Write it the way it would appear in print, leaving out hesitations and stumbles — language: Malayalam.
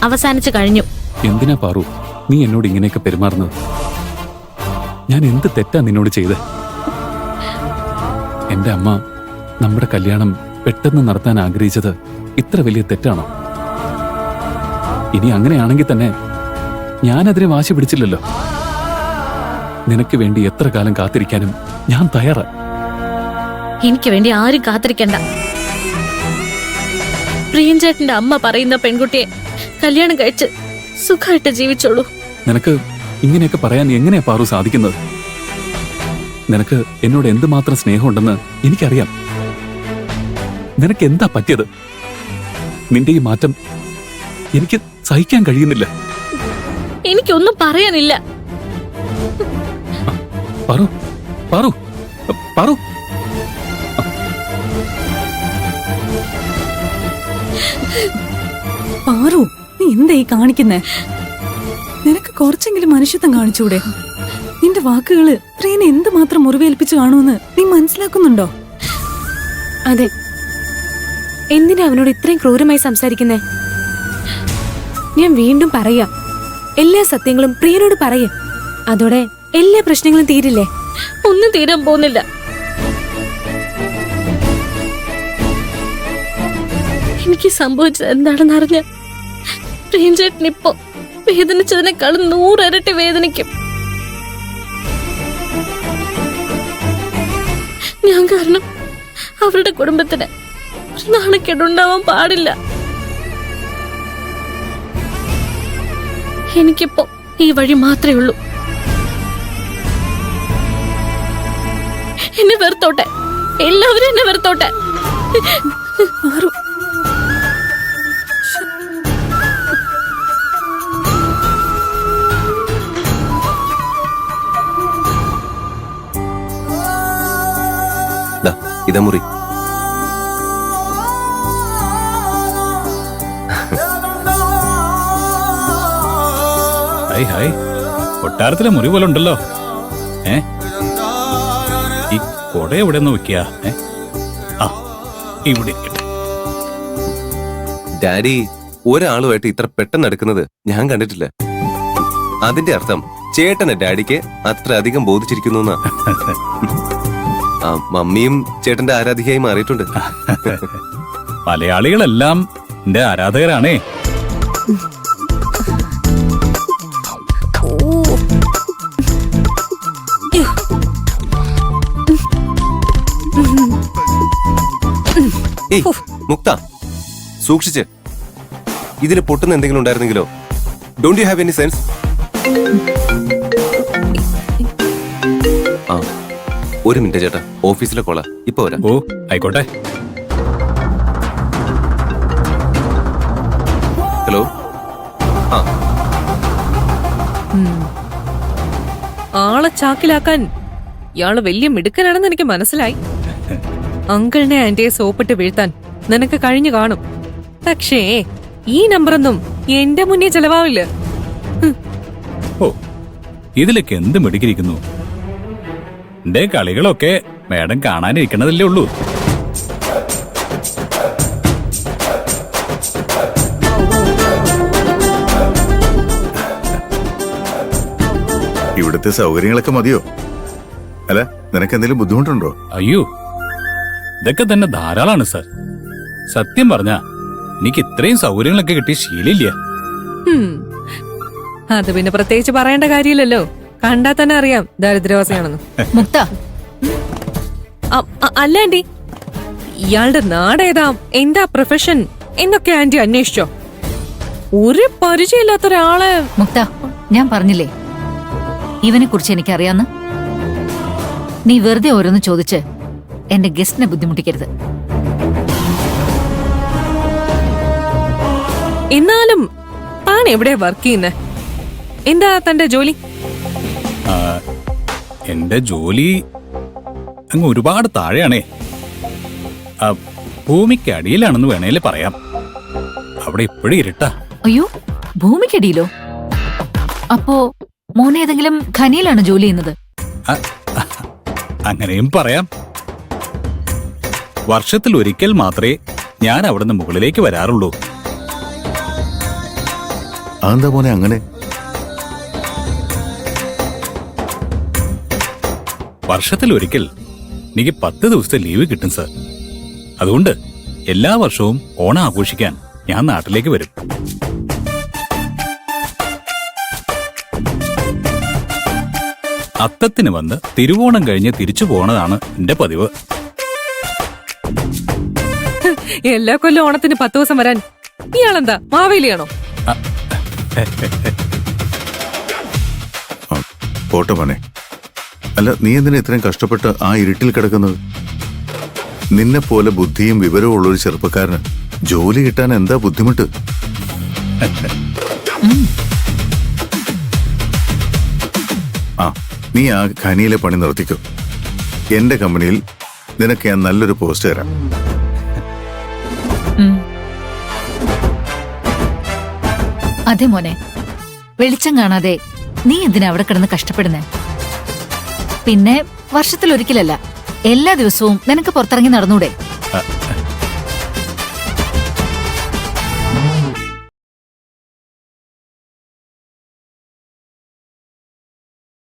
അവസാനിച്ചു കഴിഞ്ഞു. എന്തിനാ പാറു നീ എന്നോട് ഇങ്ങനെയൊക്കെ പെരുമാറുന്നത്? ഞാൻ എന്ത് തെറ്റാ നിന്നോട് ചെയ്ത്? എന്റെ അമ്മ നമ്മുടെ കല്യാണം പെട്ടെന്ന് നടത്താൻ ആഗ്രഹിച്ചത് ഇത്ര വലിയ തെറ്റാണോ? ഇനി അങ്ങനെയാണെങ്കിൽ തന്നെ ഞാനതിനെ വാശി പിടിച്ചില്ലല്ലോ. നിനക്ക് വേണ്ടി എത്ര കാലം കാത്തിരിക്കാനും ഞാൻ തയ്യാറാ. എനിക്ക് വേണ്ടി ആരും കാത്തിരിക്കണ്ട. പ്രിയൻചേട്ടന്റെ അമ്മ പറയുന്ന പെൺകുട്ടിയെ കല്യാണം കഴിച്ച് സുഖമായിട്ട് ജീവിച്ചോളൂ. നിനക്ക് ഇങ്ങനെയൊക്കെ പറയാൻ എങ്ങനെയാ പാറു സാധിക്കുന്നത്? നിനക്ക് എന്നോട് എന്തുമാത്രം സ്നേഹമുണ്ടെന്ന് എനിക്കറിയാം. നിനക്ക് എന്താ പറ്റിയത്? നിന്റെ ഈ മാറ്റം എനിക്ക് സഹിക്കാൻ കഴിയുന്നില്ല. എനിക്കൊന്നും പറയാനില്ല. പാറു പാറു പാറു പാറു, നീ എന്താ ഈ കാണിക്കുന്നേ? നിനക്ക് കുറച്ചെങ്കിലും മനുഷ്യത്വം കാണിച്ചൂടെ? നിന്റെ വാക്കുകള് പ്രിയനെ എന്തുമാത്രം മുറിവേൽപ്പിച്ചു കാണുമെന്ന് നീ മനസ്സിലാക്കുന്നുണ്ടോ? അതെ, എന്തിനാ അവനോട് ഇത്രയും ക്രൂരമായി സംസാരിക്കുന്നേ? ഞാൻ വീണ്ടും പറയാം, എല്ലാ സത്യങ്ങളും പ്രിയനോട് പറയേ. അതോടെ എല്ലാ പ്രശ്നങ്ങളും തീരില്ലേ? ഒന്നും തീരാൻ പോകുന്നില്ല. എനിക്ക് സംഭവിച്ചത് എന്താണെന്ന് അറിഞ്ഞ പ്രിയൻചേട്ടൻ ഇപ്പോ വേദനിച്ചതിനേക്കാളും 100 ഇരട്ടി വേദനിക്കും. ഞാൻ കാരണം അവരുടെ കുടുംബത്തിന് ഒരു നാണക്കേടുണ്ടാവാൻ പാടില്ല. എനിക്കിപ്പോ ഈ വഴി മാത്രമേ ഉള്ളൂ. എന്നെ വെറുത്തോട്ടെ, എല്ലാവരും എന്നെ വെറുത്തോട്ടെ. ഇതാ മുറി. ഹായ് ഹായ്, കൊട്ടാരത്തിലെ മുറി പോലെ ഉണ്ടല്ലോ. ഈ കൊട എവിടെ നിന്ന് വെക്കുക? ഇവിടെ ഡാഡി ഒരാളുമായിട്ട് ഇത്ര പെട്ടെന്ന് എടുക്കുന്നത് ഞാൻ കണ്ടിട്ടില്ല. അതിന്റെ അർത്ഥം ചേട്ടന് ഡാഡിക്ക് അത്ര അധികം ബോധിച്ചിരിക്കുന്നു. മമ്മിയും ചേട്ടന്റെ ആരാധികയായി മാറിയിട്ടുണ്ട്. മലയാളികളെല്ലാം എന്റെ ആരാധകരാണേ. ഏയ് മുക്ത, സൂക്ഷിച്ച്. ഇതിന് പൊട്ടുന്ന എന്തെങ്കിലും ഉണ്ടായിരുന്നെങ്കിലോ? Don't you have any sense? ഒരു മിനിറ്റ് ചേട്ടാ, ഓഫീസിലെ കോളാ, ഇപ്പൊ വരാം. ഓ ആയിക്കോട്ടെ. ഹലോ. ആളെ ചാക്കിലാക്കാൻ ഇയാള് വലിയ മിടുക്കനാണെന്ന് എനിക്ക് മനസ്സിലായി. അങ്കിളിനെ ആന്റിയെ സോപ്പിട്ട് വീഴ്ത്താൻ നിനക്ക് കഴിഞ്ഞു കാണും. പക്ഷേ ഈ നമ്പറൊന്നും എന്റെ മുന്നേ ചെലവാവില്ല. ഓ, ഇതിലൊക്കെ എന്ത് മിടുക്കിരിക്കുന്നു. എന്റെ കളികളൊക്കെ മേഡം കാണാനിരിക്കണതല്ലേ ഉള്ളൂ. ഇവിടുത്തെ സൗകര്യങ്ങളൊക്കെ മതിയോ? അല്ല, നിനക്ക് എന്തെങ്കിലും ബുദ്ധിമുട്ടുണ്ടോ? അയ്യോ, ഇതൊക്കെ തന്നെ ധാരാളാണ് സർ. സത്യം പറഞ്ഞ എനിക്ക് ഇത്രയും സൗകര്യങ്ങളൊക്കെ കിട്ടിയ ശീലില്ല. അത് പിന്നെ പ്രത്യേകിച്ച് പറയേണ്ട കാര്യമില്ലല്ലോ. കണ്ടാ തന്നെ അറിയാം ദാരിദ്ര്യവാസിയാണെന്ന്. മുക്ത, അല്ല ആന്റി, ഇയാളുടെ നാടേതാ, എന്താ പ്രൊഫഷൻ എന്നൊക്കെ ആന്റി അന്വേഷിച്ചോ? ഒരു പരിചയമില്ലാത്ത ഒരാളെ. മുക്ത, ഞാൻ പറഞ്ഞില്ലേ ഇവനെ കുറിച്ച് എനിക്കറിയാന്ന്. നീ വെറുതെ ഓരോന്ന് ചോദിച്ച് എന്റെ ഗസ്റ്റിനെ ബുദ്ധിമുട്ടിക്കരുത്. എന്നാലും താൻ എവിടെയാ വർക്ക് ചെയ്യുന്നേ? എന്താ തന്റെ ജോലി? എന്റെ ജോലി അങ്ങ് ഒരുപാട് താഴെയാണേ. ഭൂമിക്ക് അടിയിലാണെന്ന് വേണേലേ പറയാം. അവിടെ ഇപ്പോഴും ഇരുട്ടാ. അയ്യോ, ഭൂമിക്കടിയിലോ? അപ്പോ മോനെ ഏതെങ്കിലും ഖനിയിലാണ് ജോലി ചെയ്യുന്നത്? അങ്ങനെയും പറയാം. വർഷത്തിൽ ഒരിക്കൽ മാത്രമേ ഞാൻ അവിടുന്ന് മുകളിലേക്ക് വരാറുള്ളൂ. അതെന്താ മോനെ അങ്ങനെ? വർഷത്തിലൊരിക്കൽ എനിക്ക് 10 ദിവസത്തെ ലീവ് കിട്ടും സർ. അതുകൊണ്ട് എല്ലാ വർഷവും ഓണം ആഘോഷിക്കാൻ ഞാൻ നാട്ടിലേക്ക് വരും. അത്തത്തിന് വന്ന് തിരുവോണം കഴിഞ്ഞ് തിരിച്ചു പോണതാണ് എന്റെ പതിവ്. എല്ലാ കൊല്ലം ഓണത്തിന് 10 ദിവസം വരാൻ ഇയാളെന്താ മാവേലിയാണോ? പോട്ടെ മോനെ. അല്ല, നീ എന്തിനാ ഇത്രയും കഷ്ടപ്പെട്ട് ആ ഇരുട്ടിൽ കിടക്കുന്നത്? നിന്നെ പോലെ ബുദ്ധിയും വിവരവും ഉള്ള ഒരു ചെറുപ്പക്കാരന് ജോലി കിട്ടാൻ എന്താ ബുദ്ധിമുട്ട്? ആ, നീ ആ ഖനിയിലെ പണി നിർത്തിക്കോ. എന്റെ കമ്പനിയിൽ നിനക്ക് ഞാൻ നല്ലൊരു പോസ്റ്റ് തരാം. അതെ മോനെ, വെളിച്ചം കാണാതെ നീ എന്തിനാ അവിടെ കിടന്ന് കഷ്ടപ്പെടുന്നേ? പിന്നെ വർഷത്തിലൊരിക്കലല്ല, എല്ലാ ദിവസവും നിനക്ക് പുറത്തിറങ്ങി നടന്നൂടെ?